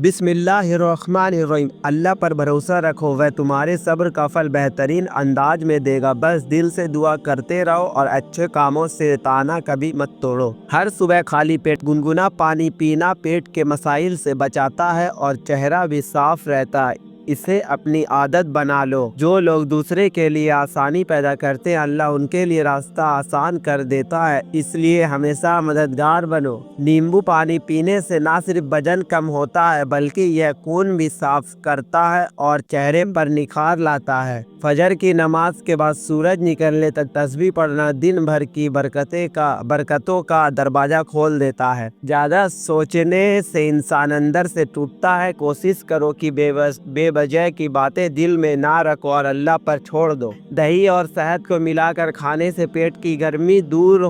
بسم اللہ الرحمن الرحیم۔ اللہ پر بھروسہ رکھو، وہ تمہارے صبر کا پھل بہترین انداز میں دے گا۔ بس دل سے دعا کرتے رہو اور اچھے کاموں سے تانا کبھی مت توڑو۔ ہر صبح خالی پیٹ گنگنا پانی پینا پیٹ کے مسائل سے بچاتا ہے اور چہرہ بھی صاف رہتا ہے۔ اسے اپنی عادت بنا لو۔ جو لوگ دوسرے کے لیے آسانی پیدا کرتے ہیں، اللہ ان کے لیے راستہ آسان کر دیتا ہے، اس لیے ہمیشہ مددگار بنو۔ نیمبو پانی پینے سے نہ صرف وزن کم ہوتا ہے بلکہ یہ خون بھی صاف کرتا ہے اور چہرے پر نکھار لاتا ہے۔ فجر کی نماز کے بعد سورج نکلنے تک تسبیح پڑھنا دن بھر کی برکتوں کا دروازہ کھول دیتا ہے۔ زیادہ سوچنے سے انسان اندر سے ٹوٹتا ہے۔ کوشش کرو کہ بے وجہ کی باتیں دل میں نہ رکھو اور اللہ پر چھوڑ دو۔ دہی اور شہد کو ملا کر کھانے سے پیٹ کی گرمی دور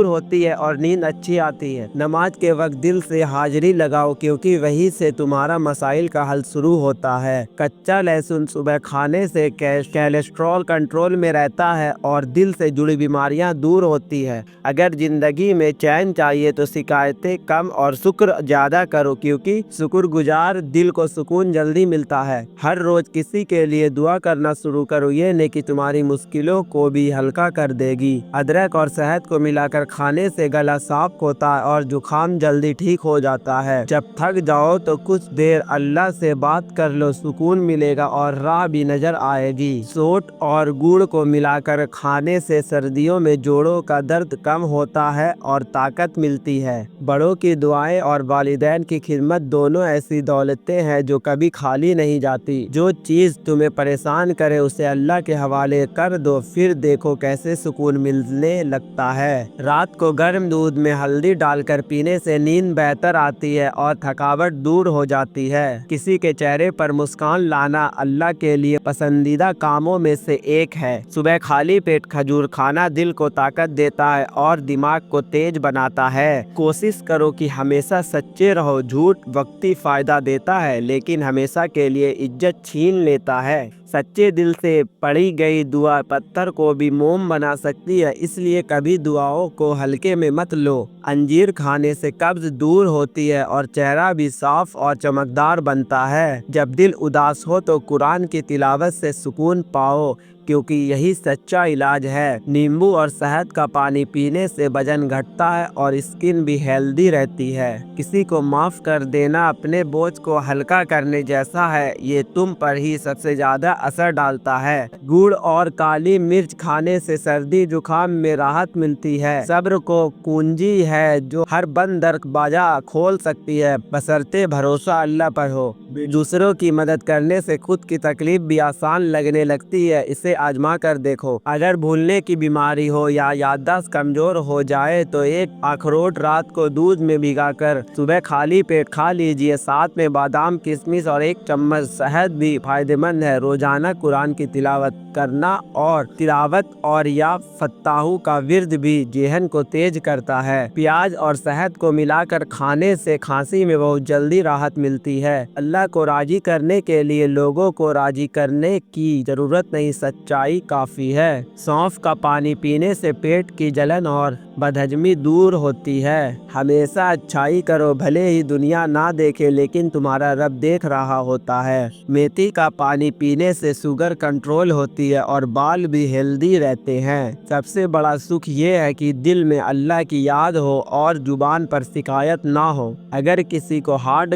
ہوتی ہے اور نیند اچھی آتی ہے۔ نماز کے وقت دل سے حاضری لگاؤ کیونکہ وہی سے تمہارا مسائل کا حل شروع ہوتا ہے۔ کچا لہسن صبح کھانے سے کولیسٹرول کنٹرول میں رہتا ہے اور دل سے جڑی بیماریاں دور ہوتی ہے۔ اگر زندگی میں چین چاہیے تو شکایتیں کم اور شکر زیادہ کرو کیونکہ شکر گزار دل کو سکون جلدی ملتا ہے۔ ہر روز کسی کے لیے دعا کرنا شروع کرو، یہ نیکی تمہاری مشکلوں کو بھی ہلکا کر دے گی۔ ادرک اور شہد کو ملا کر کھانے سے گلا صاف ہوتا ہے اور زکام جلدی ٹھیک ہو جاتا ہے۔ جب تھک جاؤ تو کچھ دیر اللہ سے بات کر لو، سکون ملے گا اور راہ بھی نظر آئے گی۔ سونٹ اور گڑ کو ملا کر کھانے سے سردیوں میں جوڑوں کا درد کم ہوتا ہے اور طاقت ملتی ہے۔ بڑوں کی دعائیں اور والدین کی خدمت دونوں ایسی دولتیں ہیں جو کبھی خالی نہیں جاتی۔ جو چیز تمہیں پریشان کرے اسے اللہ کے حوالے کر دو، پھر دیکھو کیسے سکون ملنے لگتا ہے۔ رات کو گرم دودھ میں ہلدی ڈال کر پینے سے نیند بہتر آتی ہے اور تھکاوٹ دور ہو جاتی ہے۔ کسی کے چہرے پر مسکان لانا اللہ کے لیے پسندیدہ کاموں میں سے ایک ہے۔ صبح خالی پیٹ کھجور کھانا دل کو طاقت دیتا ہے اور دماغ کو تیز بناتا ہے۔ کوشش کرو کہ ہمیشہ سچے رہو۔ جھوٹ وقتی فائدہ دیتا ہے لیکن ہمیشہ کے لیے عزت چھین لیتا ہے۔ سچے دل سے پڑھی گئی دعا پتھر کو بھی موم بنا سکتی ہے، اس لیے کبھی دعاؤں کو ہلکے میں مت لو۔ انجیر کھانے سے قبض دور ہوتی ہے اور چہرہ بھی صاف اور چمکدار بنتا ہے۔ جب دل اداس ہو تو قرآن کی تلاوت سے سکون پاؤ کیونکہ یہی سچا علاج ہے۔ نیمبو اور شہد کا پانی پینے سے وزن گھٹتا ہے اور اسکن بھی ہیلدی رہتی ہے۔ کسی کو معاف کر دینا اپنے بوجھ کو ہلکا کرنے جیسا ہے، یہ تم پر ہی سب سے زیادہ اثر ڈالتا ہے۔ گڑ اور کالی مرچ کھانے سے سردی زکام میں راحت ملتی ہے۔ صبر کو کنجی ہے جو ہر بند دروازہ کھول سکتی ہے، بشرطے بھروسہ اللہ پر ہو۔ دوسروں کی مدد کرنے سے خود کی تکلیف بھی آسان لگنے لگتی ہے، اسے آزما کر دیکھو۔ اگر بھولنے کی بیماری ہو یا یادداشت کمزور ہو جائے تو ایک اخروٹ رات کو دودھ میں بھگا کر صبح خالی پیٹ کھا لیجئے، ساتھ میں بادام کشمش اور ایک چمچ شہد بھی فائدہ مند ہے۔ روزانہ قرآن کی تلاوت کرنا اور یا فتاحو کا ورد بھی ذہن کو تیز کرتا ہے۔ پیاز اور شہد کو ملا کر کھانے سے کھانسی میں بہت جلدی راحت ملتی ہے۔ اللہ کو راضی کرنے کے لیے لوگوں کو راضی کرنے کی ضرورت نہیں، سچائی کافی ہے۔ سونف کا پانی پینے سے پیٹ کی جلن اور بدہضمی دور ہوتی ہے۔ ہمیشہ اچھائی کرو، بھلے ہی دنیا نہ دیکھے لیکن تمہارا رب دیکھ رہا ہوتا ہے۔ میتھی کا پانی پینے سے شوگر کنٹرول ہوتی ہے اور بال بھی ہیلدی رہتے ہیں۔ سب سے بڑا سکھ یہ ہے کہ دل میں اللہ کی یاد ہو اور زبان پر شکایت نہ ہو۔ اگر کسی کو ہارٹ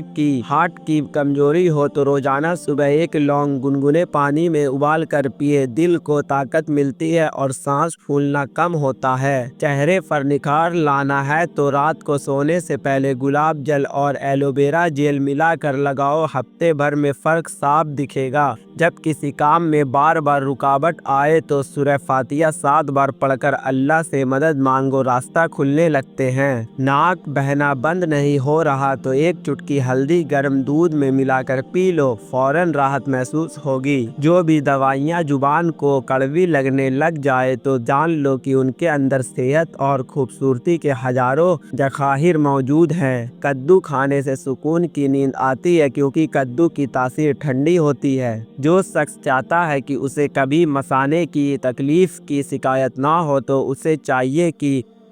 کی کمزوری ہو تو روزانہ صبح ایک لونگ گنگنے پانی میں ابال کر پیے، دل کو طاقت ملتی ہے اور سانس پھولنا کم ہوتا ہے۔ چہرے پر نکھار لانا ہے تو رات کو سونے سے پہلے گلاب جل اور ایلو ویرا جیل ملا کر لگاؤ، ہفتے بھر میں فرق صاف دکھے گا۔ جب کسی کام میں بار بار رکاوٹ آئے تو سورہ فاتحہ 7 بار پڑھ کر اللہ سے مدد مانگو، راستہ کھلنے لگتے ہیں۔ ناک بہنا بند نہیں ہو رہا تو ایک چٹکی ہلدی گرم دودھ میں ملا کر پی لو، فوراً راحت محسوس ہوگی۔ جو بھی دوائیاں زبان کو کڑوی لگنے لگ جائے تو جان لو کہ ان کے اندر صحت اور خوبصورتی کے ہزاروں ذخائر موجود ہیں۔ کدو کھانے سے سکون کی نیند آتی ہے کیونکہ کدو کی تاثیر ٹھنڈی ہوتی ہے۔ جو شخص چاہتا ہے کہ اسے کبھی مثانے کی تکلیف کی شکایت نہ ہو تو اسے چاہیے کہ